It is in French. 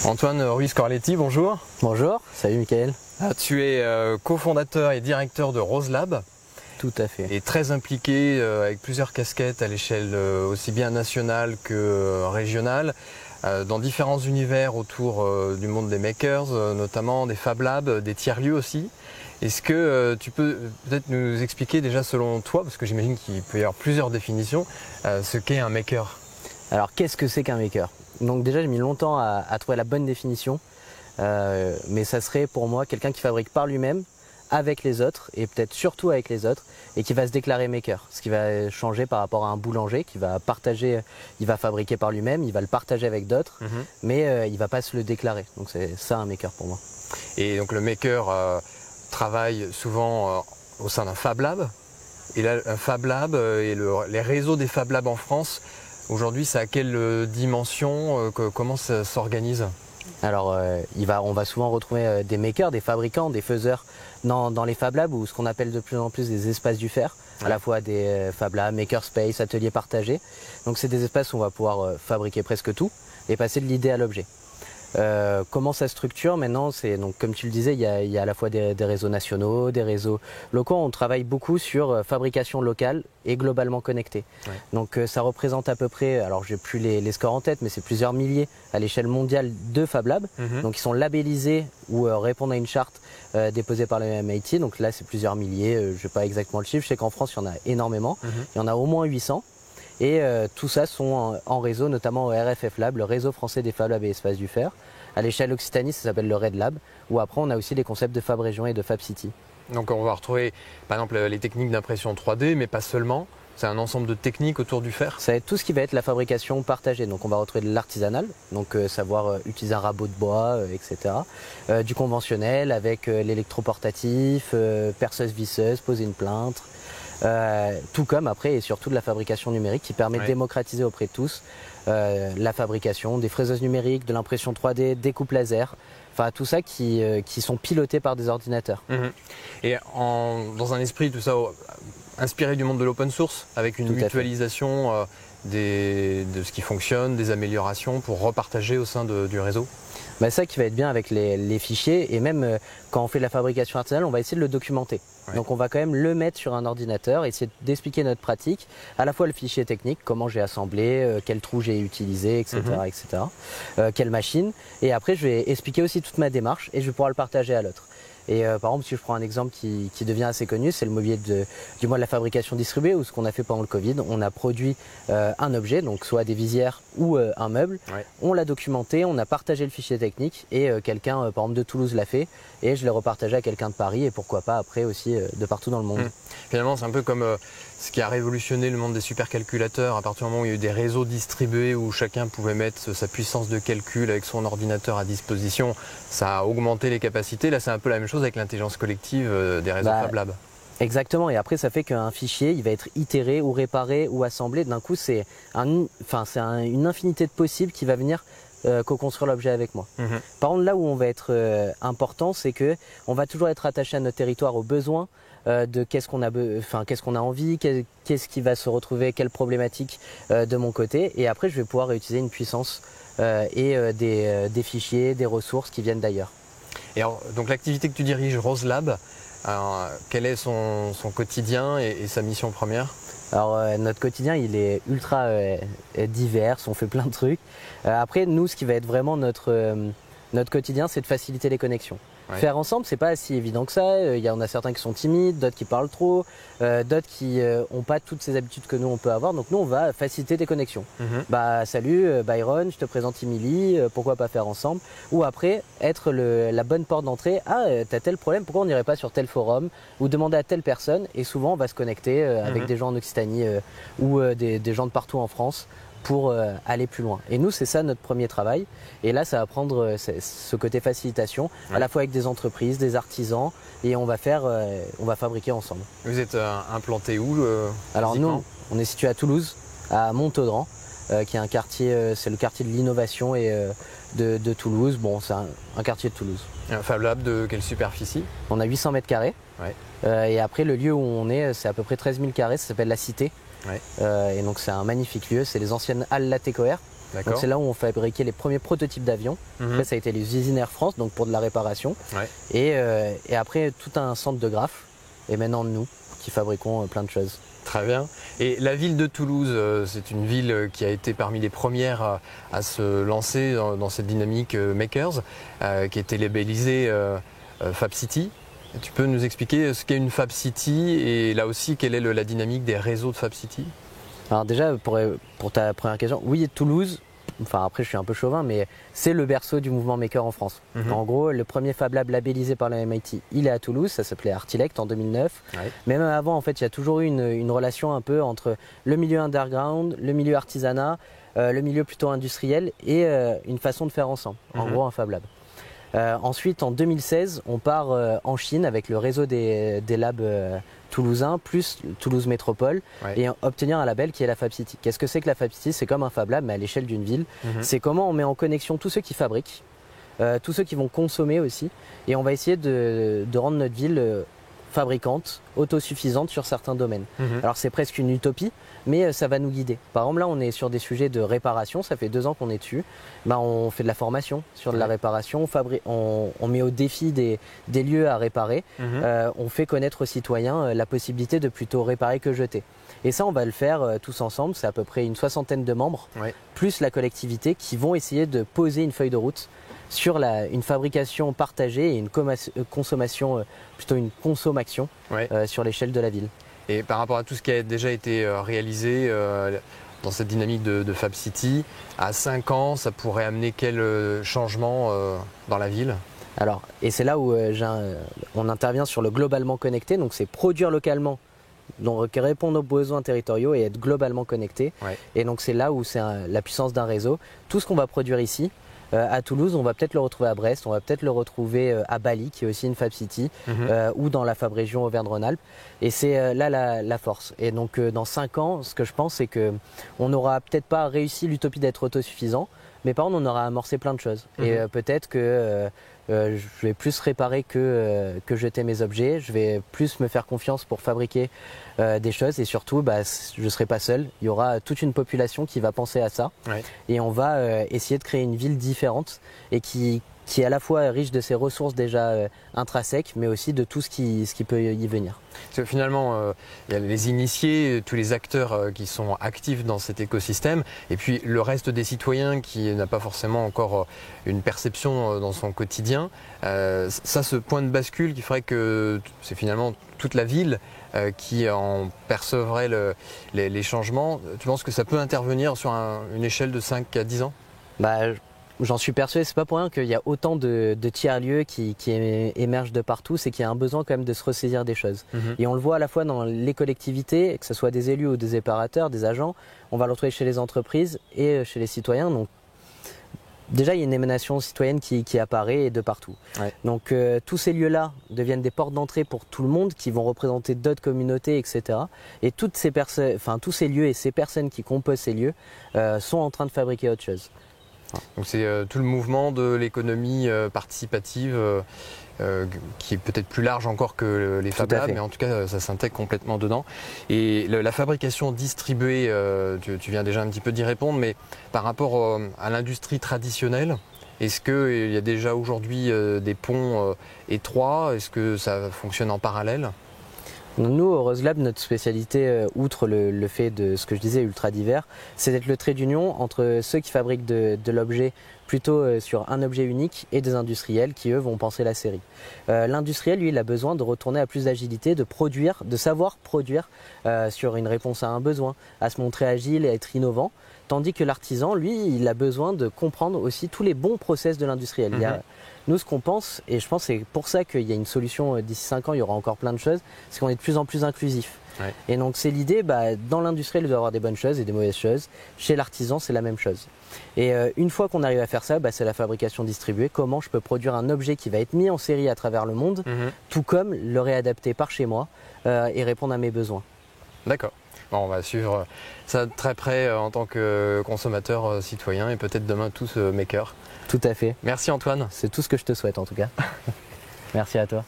Antoine Ruiz-Corletti, bonjour. Bonjour, salut Mickaël. Tu es cofondateur et directeur de Roselab. Tout à fait. Et très impliqué avec plusieurs casquettes à l'échelle aussi bien nationale que régionale, dans différents univers autour du monde des makers, notamment des Fab Labs, des tiers-lieux aussi. Est-ce que tu peux peut-être nous expliquer déjà selon toi, parce que j'imagine qu'il peut y avoir plusieurs définitions, ce qu'est un maker? Alors qu'est-ce que c'est qu'un maker? Donc déjà j'ai mis longtemps à trouver la bonne définition, mais ça serait pour moi quelqu'un qui fabrique par lui-même, avec les autres, et peut-être surtout avec les autres, et qui va se déclarer maker. Ce qui va changer par rapport à un boulanger qui va partager, il va fabriquer par lui-même, il va le partager avec d'autres, mais il ne va pas se le déclarer. Donc c'est ça un maker pour moi. Et donc le maker travaille souvent au sein d'un Fab Lab. Et là, un Fab Lab et les réseaux des Fab Labs en France, aujourd'hui, c'est à quelle dimension, comment ça s'organise? Alors on va souvent retrouver des makers, des fabricants, des faiseurs dans les Fab Labs, ou ce qu'on appelle de plus en plus des espaces du faire, à la fois des Fab Labs, makerspace, ateliers partagés. Donc c'est des espaces où on va pouvoir fabriquer presque tout et passer de l'idée à l'objet. Comment ça structure maintenant? C'est donc comme tu le disais, il y a à la fois des réseaux nationaux, des réseaux locaux. On travaille beaucoup sur fabrication locale et globalement connectée. Ouais. Donc ça représente à peu près, alors j'ai plus les scores en tête, mais c'est plusieurs milliers à l'échelle mondiale de Fab Labs. Donc ils sont labellisés ou répondent à une charte déposée par le MIT. Donc là c'est plusieurs milliers, je sais pas exactement le chiffre. Je sais qu'en France il y en a énormément. Il y en a au moins 800. Et tout ça sont en réseau, notamment au RFF Lab, le réseau français des Fab Labs et espaces du faire. À l'échelle Occitanie, ça s'appelle le Red Lab, où après on a aussi les concepts de Fab Région et de Fab City. Donc on va retrouver par exemple les techniques d'impression 3D, mais pas seulement. C'est un ensemble de techniques autour du fer. Ça va être tout ce qui va être la fabrication partagée. Donc on va retrouver de l'artisanal, donc savoir utiliser un rabot de bois, etc. Du conventionnel avec l'électroportatif, perceuse visseuse, poser une plinthe. Tout comme après et surtout de la fabrication numérique qui permet de démocratiser auprès de tous la fabrication des fraiseuses numériques, de l'impression 3D, découpe laser, enfin tout ça qui sont pilotés par des ordinateurs. Et dans un esprit tout ça inspiré du monde de l'open source, avec une mutualisation de ce qui fonctionne, des améliorations pour repartager au sein du réseau? Bah, ça qui va être bien avec les fichiers, et même quand on fait de la fabrication artisanale, on va essayer de le documenter. Donc on va quand même le mettre sur un ordinateur, essayer d'expliquer notre pratique, à la fois le fichier technique, comment j'ai assemblé, quel trou j'ai utilisé, etc. Quelle machine, et après je vais expliquer aussi toute ma démarche et je vais pouvoir le partager à l'autre. Et par exemple, si je prends un exemple qui devient assez connu, c'est le mobilier du mois de la fabrication distribuée, où ce qu'on a fait pendant le Covid, on a produit un objet, donc soit des visières ou un meuble, on l'a documenté, on a partagé le fichier technique, et quelqu'un par exemple de Toulouse l'a fait, et je l'ai repartagé à quelqu'un de Paris, et pourquoi pas après aussi de partout dans le monde. Finalement, c'est un peu comme ce qui a révolutionné le monde des supercalculateurs, à partir du moment où il y a eu des réseaux distribués où chacun pouvait mettre sa puissance de calcul avec son ordinateur à disposition, ça a augmenté les capacités. Là, c'est un peu la même chose avec l'intelligence collective des réseaux Fab Labs. Exactement, et après ça fait qu'un fichier il va être itéré ou réparé ou assemblé. D'un coup c'est une infinité de possibles qui va venir co-construire l'objet avec moi. Par contre là où on va être important, c'est que on va toujours être attaché à notre territoire, aux besoins de qu'est-ce qu'on a envie, qu'est-ce qui va se retrouver, quelle problématique de mon côté, et après je vais pouvoir réutiliser une puissance et des fichiers, des ressources qui viennent d'ailleurs. Et alors, donc l'activité que tu diriges, Roselab, quel est son quotidien et sa mission première? Alors notre quotidien il est ultra divers, on fait plein de trucs. Après nous ce qui va être vraiment notre quotidien, c'est de faciliter les connexions. Faire ensemble, c'est pas si évident que ça. Il y en a certains qui sont timides, d'autres qui parlent trop, d'autres qui n'ont pas toutes ces habitudes que nous on peut avoir. Donc nous on va faciliter des connexions. Bah salut Byron, je te présente Emily, pourquoi pas faire ensemble? Ou après être la bonne porte d'entrée. Ah t'as tel problème, pourquoi on n'irait pas sur tel forum? Ou demander à telle personne, et souvent on va se connecter avec des gens en Occitanie ou des gens de partout en France, pour aller plus loin. Et nous, c'est ça notre premier travail. Et là, ça va prendre ce côté facilitation, à la fois avec des entreprises, des artisans, et on va fabriquer ensemble. Vous êtes implanté où Alors nous, on est situé à Toulouse, à Montaudran, qui est un quartier, c'est le quartier de l'innovation et de Toulouse. Bon, c'est un quartier de Toulouse. Un Fab Lab de quelle superficie? On a 800 mètres carrés. Et après, le lieu où on est, c'est à peu près 13 000 carrés, ça s'appelle la Cité. Ouais. Et donc c'est un magnifique lieu, c'est les anciennes halles Latécoère. Donc c'est là où on fabriquait les premiers prototypes d'avions. Après ça a été les usines Air France, donc pour de la réparation. Ouais. Et après tout un centre de graphes. Et maintenant nous qui fabriquons plein de choses. Très bien. Et la ville de Toulouse, c'est une ville qui a été parmi les premières à se lancer dans cette dynamique Makers, qui a été labellisée Fab City. Tu peux nous expliquer ce qu'est une Fab City et là aussi quelle est la dynamique des réseaux de Fab City? Alors déjà pour ta première question, oui Toulouse, enfin après je suis un peu chauvin, mais c'est le berceau du mouvement Maker en France. En gros, le premier Fab Lab labellisé par le MIT, il est à Toulouse, ça s'appelait Artilect en 2009. Ouais. Mais même avant, en fait, il y a toujours eu une relation un peu entre le milieu underground, le milieu artisanat, le milieu plutôt industriel et une façon de faire ensemble. En gros, un Fab Lab. Ensuite, en 2016, on part en Chine avec le réseau des labs toulousains plus Toulouse Métropole et obtenir un label qui est la Fab City. Qu'est-ce que c'est que la Fab City? C'est comme un Fab Lab mais à l'échelle d'une ville. C'est comment on met en connexion tous ceux qui fabriquent, tous ceux qui vont consommer aussi, et on va essayer de rendre notre ville fabricante, autosuffisante sur certains domaines. Alors c'est presque une utopie, mais ça va nous guider. Par exemple là on est sur des sujets de réparation, ça fait 2 ans qu'on est dessus. On fait de la formation sur de la réparation, on met au défi des lieux à réparer, on fait connaître aux citoyens la possibilité de plutôt réparer que jeter. Et ça on va le faire tous ensemble, c'est à peu près une 60aine de membres, plus la collectivité qui vont essayer de poser une feuille de route sur une fabrication partagée et une consommation, plutôt une consommation sur l'échelle de la ville. Et par rapport à tout ce qui a déjà été réalisé dans cette dynamique de Fab City, à 5 ans, ça pourrait amener quel changement dans la ville? Alors, et c'est là où on intervient sur le globalement connecté, donc c'est produire localement, donc répondre aux besoins territoriaux et être globalement connecté. Et donc c'est là où c'est la puissance d'un réseau. Tout ce qu'on va produire ici, à Toulouse, on va peut-être le retrouver à Brest, on va peut-être le retrouver à Bali, qui est aussi une Fab City, ou dans la Fab Région Auvergne-Rhône-Alpes. Et c'est là la force. Et donc dans 5 ans, ce que je pense, c'est qu'on n'aura peut-être pas réussi l'utopie d'être autosuffisant, mais par contre on aura amorcé plein de choses. Et peut-être que je vais plus réparer que jeter mes objets, je vais plus me faire confiance pour fabriquer des choses et surtout je ne serai pas seul, il y aura toute une population qui va penser à ça et on va essayer de créer une ville différente et qui est à la fois riche de ses ressources déjà intrinsèques mais aussi de tout ce qui peut y venir. Parce que finalement, il y a les initiés, tous les acteurs qui sont actifs dans cet écosystème, et puis le reste des citoyens qui n'a pas forcément encore une perception dans son quotidien. Ça, ce point de bascule qui ferait que c'est finalement toute la ville qui en percevrait les changements. Tu penses que ça peut intervenir sur une échelle de 5 à 10 ans? J'en suis persuadé, c'est pas pour rien qu'il y a autant de tiers-lieux qui émergent de partout, c'est qu'il y a un besoin quand même de se ressaisir des choses. Et on le voit à la fois dans les collectivités, que ce soit des élus ou des opérateurs, des agents, on va le retrouver chez les entreprises et chez les citoyens. Donc déjà il y a une émanation citoyenne qui apparaît de partout. Donc tous ces lieux-là deviennent des portes d'entrée pour tout le monde, qui vont représenter d'autres communautés, etc. Et tous ces lieux et ces personnes qui composent ces lieux sont en train de fabriquer autre chose. Donc c'est tout le mouvement de l'économie participative qui est peut-être plus large encore que les Fab Labs, mais en tout cas ça s'intègre complètement dedans. Et la fabrication distribuée, tu viens déjà un petit peu d'y répondre, mais par rapport à l'industrie traditionnelle, est-ce qu'il y a déjà aujourd'hui des ponts étroits? Est-ce que ça fonctionne en parallèle? Nous, au Rose Lab, notre spécialité, outre le fait de ce que je disais ultra divers, c'est d'être le trait d'union entre ceux qui fabriquent de l'objet plutôt sur un objet unique et des industriels qui, eux, vont penser la série. L'industriel, lui, il a besoin de retourner à plus d'agilité, de produire, de savoir produire sur une réponse à un besoin, à se montrer agile et à être innovant. Tandis que l'artisan, lui, il a besoin de comprendre aussi tous les bons process de l'industriel. Nous, ce qu'on pense, et je pense que c'est pour ça qu'il y a une solution d'ici 5 ans, il y aura encore plein de choses, c'est qu'on est de plus en plus inclusif. Et donc c'est l'idée, dans l'industriel, il doit y avoir des bonnes choses et des mauvaises choses. Chez l'artisan, c'est la même chose. Et une fois qu'on arrive à faire ça, c'est la fabrication distribuée. Comment je peux produire un objet qui va être mis en série à travers le monde, tout comme le réadapter par chez moi et répondre à mes besoins. D'accord. Bon, on va suivre ça de très près en tant que consommateur, citoyen et peut-être demain tous maker. Tout à fait. Merci Antoine. C'est tout ce que je te souhaite en tout cas. Merci à toi.